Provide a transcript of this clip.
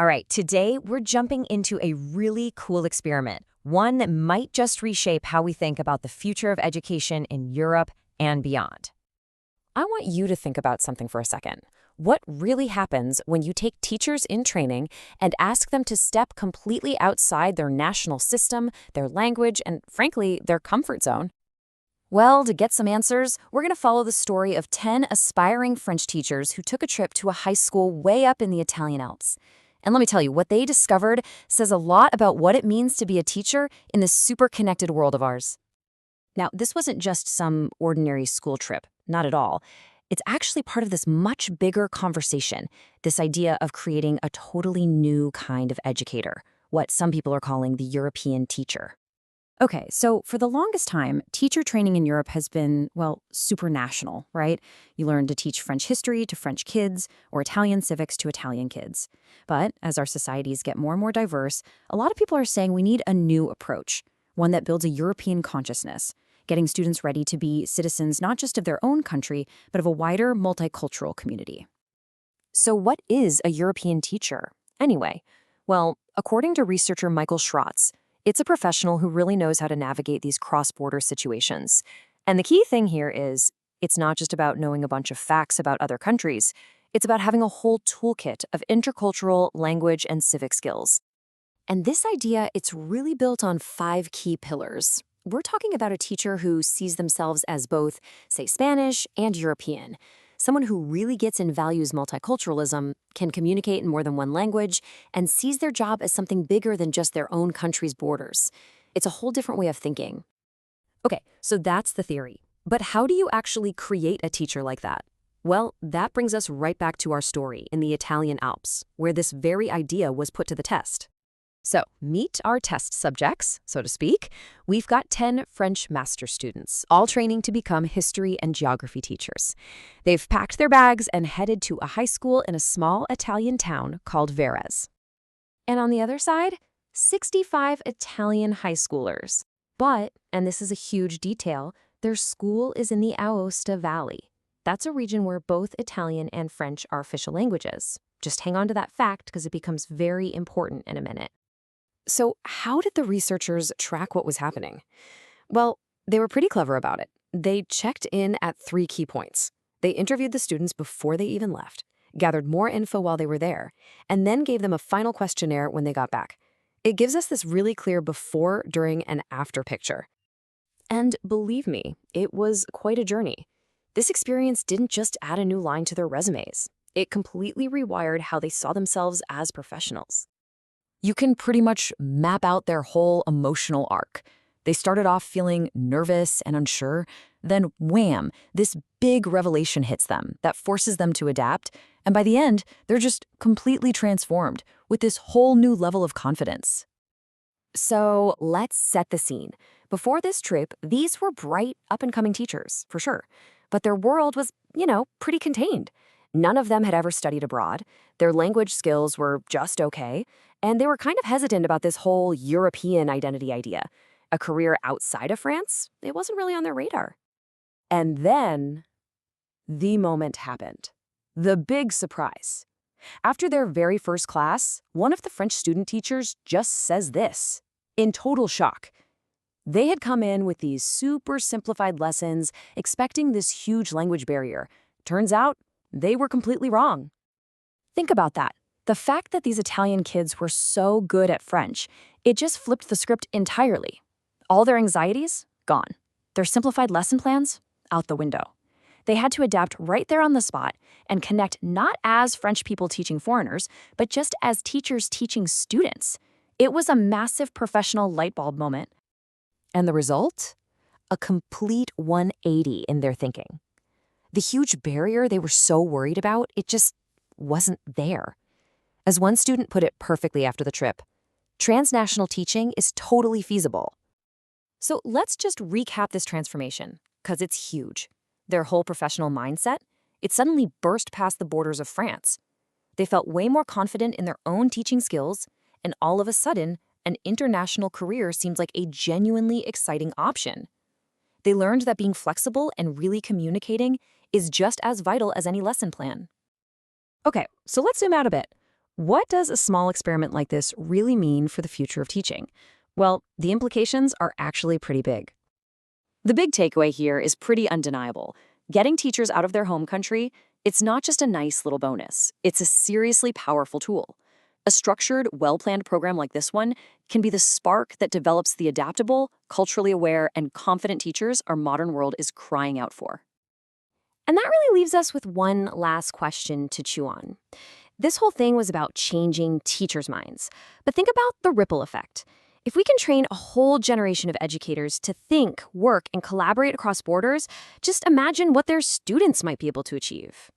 All right, today we're jumping into a really cool experiment, one that might just reshape how we think about the future of education in Europe and beyond. I want you to think about something for a second. What really happens when you take teachers in training and ask them to step completely outside their national system, their language, and frankly, their comfort zone? Well, to get some answers, we're going to follow the story of 10 aspiring French teachers who took a trip to a high school way up in the Italian Alps. And let me tell you, what they discovered says a lot about what it means to be a teacher in this super connected world of ours. Now, this wasn't just some ordinary school trip, not at all. It's actually part of this much bigger conversation, this idea of creating a totally new kind of educator, what some people are calling the European teacher. Okay, so for the longest time, teacher training in Europe has been, well, supranational, right? You learn to teach French history to French kids or Italian civics to Italian kids. But as our societies get more and more diverse, a lot of people are saying we need a new approach, one that builds a European consciousness, getting students ready to be citizens not just of their own country, but of a wider multicultural community. So what is a European teacher, anyway? Well, according to researcher Michael Schratz, it's a professional who really knows how to navigate these cross-border situations. And the key thing here is, it's not just about knowing a bunch of facts about other countries. It's about having a whole toolkit of intercultural, language, and civic skills. And this idea, it's really built on 5 key pillars. We're talking about a teacher who sees themselves as both, say, Spanish and European. Someone who really gets and values multiculturalism, can communicate in more than one language, and sees their job as something bigger than just their own country's borders. It's a whole different way of thinking. Okay, so that's the theory. But how do you actually create a teacher like that? Well, that brings us right back to our story in the Italian Alps, where this very idea was put to the test. So, meet our test subjects, so to speak. We've got 10 French master students, all training to become history and geography teachers. They've packed their bags and headed to a high school in a small Italian town called Varese. And on the other side, 65 Italian high schoolers. But, and this is a huge detail, their school is in the Aosta Valley. That's a region where both Italian and French are official languages. Just hang on to that fact because it becomes very important in a minute. So how did the researchers track what was happening? Well, they were pretty clever about it. They checked in at 3 key points. They interviewed the students before they even left, gathered more info while they were there, and then gave them a final questionnaire when they got back. It gives us this really clear before, during, and after picture. And believe me, it was quite a journey. This experience didn't just add a new line to their resumes. It completely rewired how they saw themselves as professionals. You can pretty much map out their whole emotional arc. They started off feeling nervous and unsure. Then, wham, this big revelation hits them that forces them to adapt. And by the end, they're just completely transformed with this whole new level of confidence. So let's set the scene. Before this trip, these were bright, up-and-coming teachers, for sure. But their world was, pretty contained. None of them had ever studied abroad. Their language skills were just okay. And they were kind of hesitant about this whole European identity idea. A career outside of France, it wasn't really on their radar. And then, the moment happened. The big surprise. After their very first class, one of the French student teachers just says this, in total shock. They had come in with these super simplified lessons, expecting this huge language barrier. Turns out, they were completely wrong. Think about that. The fact that these Italian kids were so good at French, it just flipped the script entirely. All their anxieties, gone. Their simplified lesson plans, out the window. They had to adapt right there on the spot and connect not as French people teaching foreigners, but just as teachers teaching students. It was a massive professional light bulb moment. And the result? A complete 180 in their thinking. The huge barrier they were so worried about, it just wasn't there. As one student put it perfectly after the trip, transnational teaching is totally feasible. So let's just recap this transformation, because it's huge. Their whole professional mindset, it suddenly burst past the borders of France. They felt way more confident in their own teaching skills, and all of a sudden, an international career seems like a genuinely exciting option. They learned that being flexible and really communicating is just as vital as any lesson plan. Okay, so let's zoom out a bit. What does a small experiment like this really mean for the future of teaching? Well, the implications are actually pretty big. The big takeaway here is pretty undeniable. Getting teachers out of their home country, it's not just a nice little bonus. It's a seriously powerful tool. A structured, well-planned program like this one can be the spark that develops the adaptable, culturally aware, and confident teachers our modern world is crying out for. And that really leaves us with one last question to chew on. This whole thing was about changing teachers' minds. But think about the ripple effect. If we can train a whole generation of educators to think, work, and collaborate across borders, just imagine what their students might be able to achieve.